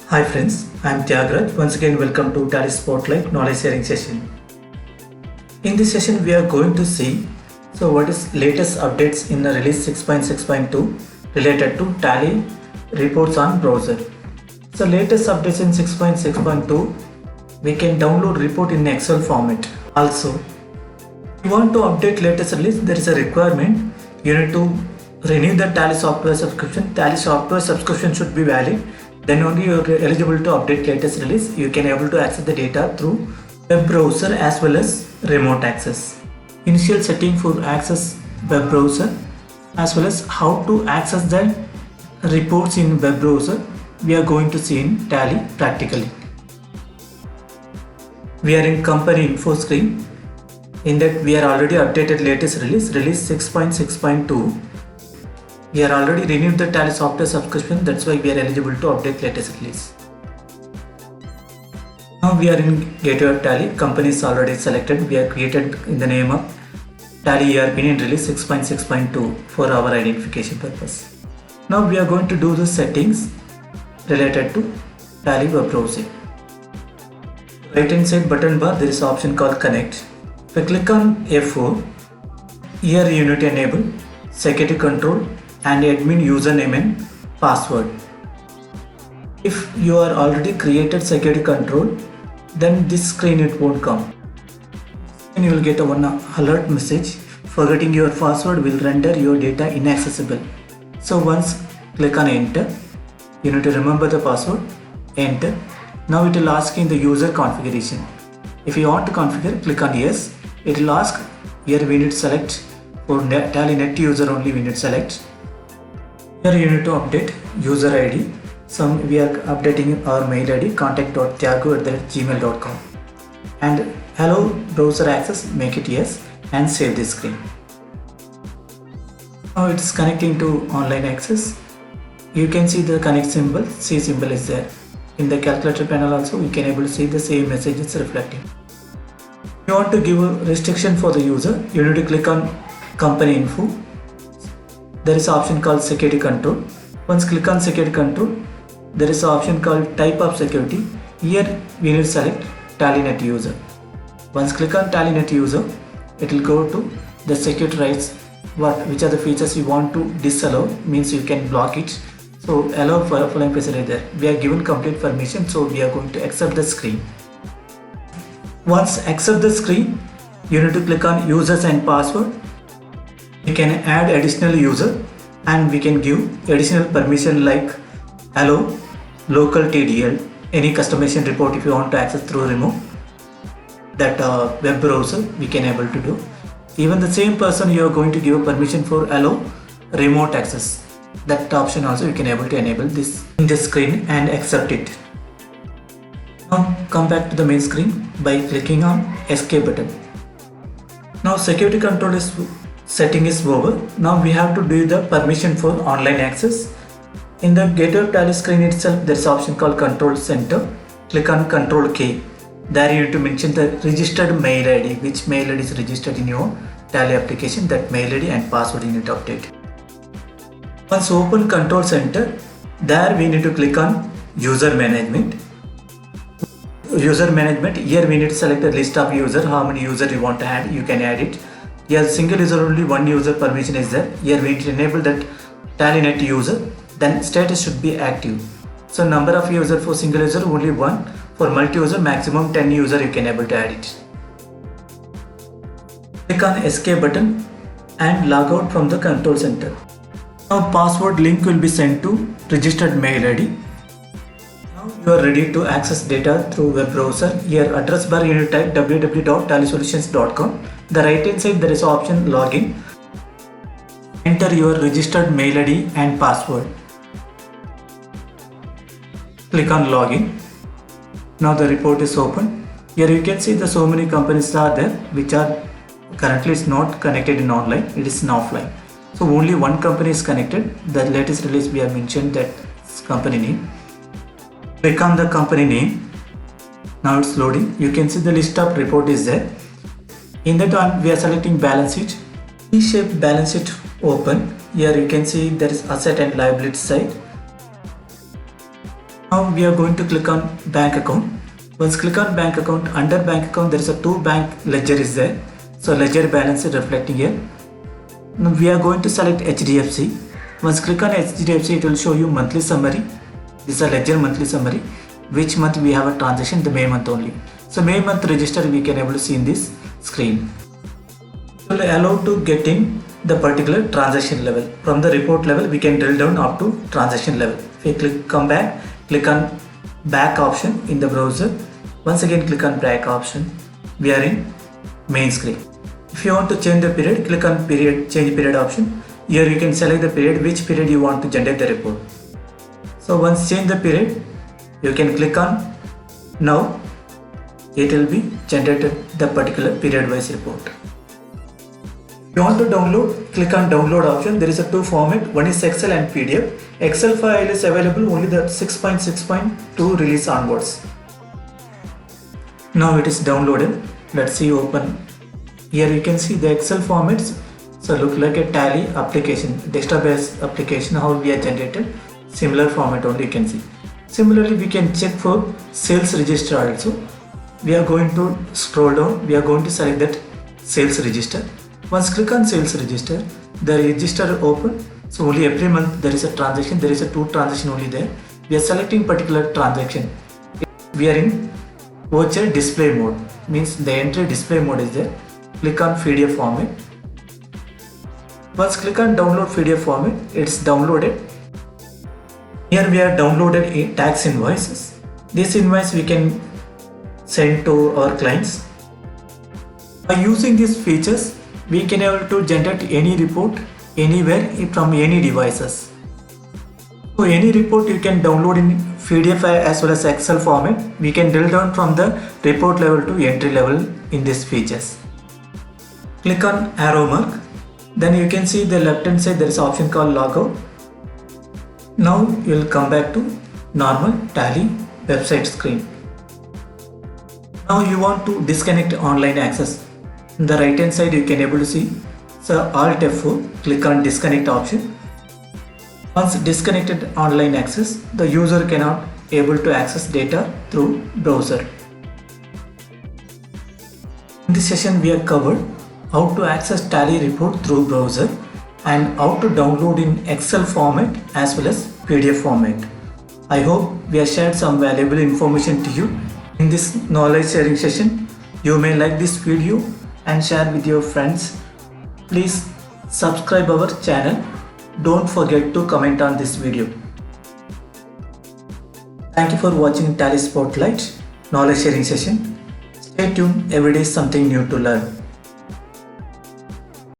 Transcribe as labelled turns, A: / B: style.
A: Hi friends, I am Tyagraj. Once again welcome to Tally Spotlight knowledge sharing session. In this session we are going to see what is latest updates in the release 6.6.2 related to Tally reports on browser. So latest updates in 6.6.2 we can download report in Excel format. Also, if you want to update latest release, there is a requirement. You need to renew the Tally software subscription. Tally software subscription should be valid. Then only you are eligible to update latest release. You can able to access the data through web browser as well as remote access. Initial setting for access web browser as well as how to access the reports in web browser we are going to see in Tally practically. We are in company info screen. In that we are already updated latest release 6.6.2. We are already renewed the Tally software subscription, that's why we are eligible to update latest release. Now we are in Gateway of Tally, company is already selected. We are created in the name of Tally ERP in release 6.6.2 for our identification purpose. Now we are going to do the settings related to Tally web browser. Right hand side button bar there is an option called connect. If I click on F4, here you need to enable security control and admin username and password. If you are already created security control, then this screen it won't come. And you will get a one alert message. Forgetting your password will render your data inaccessible. So once click on enter, you need to remember the password, enter. Now it will ask in the user configuration. If you want to configure, click on yes. It will ask, here we need to select for Tally net user only we need to select. Here you need to update user ID. We are updating our mail ID contact.tyagu@gmail.com and hello browser access, make it yes and save this screen. Now it's connecting to online access. You can see the connect symbol, C symbol is there. In the calculator panel also you can able to see the same messages reflecting. If you want to give a restriction for the user, you need to click on company info. There is an option called security control. Once click on security control, there is an option called type of security. Here we need to select Tally net user. Once click on Tally net user, it will go to the security rights. Which are the features you want to disallow, means you can block it. So allow for following procedure there. We are given complete permission, so we are going to accept the screen. Once accept the screen, you need to click on users and password. You can add additional user and we can give additional permission like hello, local TDL, any customization report if you want to access through remote. That web browser we can able to do. Even the same person you are going to give permission for allow remote access. That option also you can able to enable this in the screen and accept it. Now come back to the main screen by clicking on escape button. Now security control setting is over. Now we have to do the permission for online access. In the Gateway of Tally screen itself there is an option called control center. Click on control K. There you need to mention the registered mail ID, which mail ID is registered in your Tally application, that mail ID and password you need to update. Once open control center, there we need to click on user management. User management, here we need to select the list of user, how many user you want to add, you can add it. Here single user only one user permission is there. Here we need to enable that Tally net user, then status should be active. So number of user for single user only one, for multi user maximum 10 user you can able to add it. Click on escape button and log out from the control center. Now password link will be sent to registered mail ID. Now you are ready to access data through web browser. Here address bar you need to type www.tallysolutions.com. The right hand side there is option login. Enter your registered mail ID and password. Click on login. Now the report is open. Here you can see the so many companies are there which are currently is not connected in online, it is in offline. So only one company is connected. The latest release we have mentioned that company name. Click on the company name. Now it's loading. You can see the list of report is there. In that one we are selecting balance sheet. T-shaped balance sheet open. Here you can see there is asset and liability side. Now we are going to click on bank account. Once click on bank account, under bank account there is a 2 bank ledger is there. So ledger balance is reflecting here. Now we are going to select HDFC. Once click on HDFC, it will show you monthly summary. This is a ledger monthly summary. Which month we have a transaction, the May month only. So May month register we can able to see in this screen. It will allow to get in the particular transaction level. From the report level we can drill down up to transaction level. If you come back, click on back option in the browser. Once again click on back option. We are in main screen. If you want to change the period, click on period, change period option. Here you can select the period, which period you want to generate the report. So once change the period, you can click on now. It will be generated the particular period wise report. If you want to download, click on download option. There is a 2 format, one is Excel and PDF. Excel file is available only the 6.6.2 release onwards. Now it is downloaded. Let's see, open. Here you can see the Excel formats. So look like a Tally application, desktop-based application, how we are generated. Similar format only you can see. Similarly, we can check for sales register also. We are going to scroll down. We are going to select that sales register. Once click on sales register, the register open. So only every month there is a transaction. There is a 2 transaction only there. We are selecting particular transaction. We are in voucher display mode. Means the entry display mode is there. Click on PDF format. Once click on download PDF format, it's downloaded. Here we are downloaded a tax invoices. This invoice we can send to our clients. By using these features, we can able to generate any report anywhere from any devices. So any report you can download in PDF as well as Excel format. We can drill down from the report level to entry level in these features. Click on arrow mark. Then you can see the left hand side there is an option called logout. Now you will come back to normal Tally website screen. Now you want to disconnect online access. In the right hand side you can able to see, so Alt F4, click on disconnect option. Once disconnected online access, the user cannot able to access data through browser. In this session we have covered how to access Tally report through browser and how to download in Excel format as well as PDF format. I hope we have shared some valuable information to you in this knowledge sharing session. You may like this video and share with your friends. Please subscribe our channel. Don't forget to comment on this video. Thank you for watching Tally Spotlight knowledge sharing session. Stay tuned, every day something new to learn.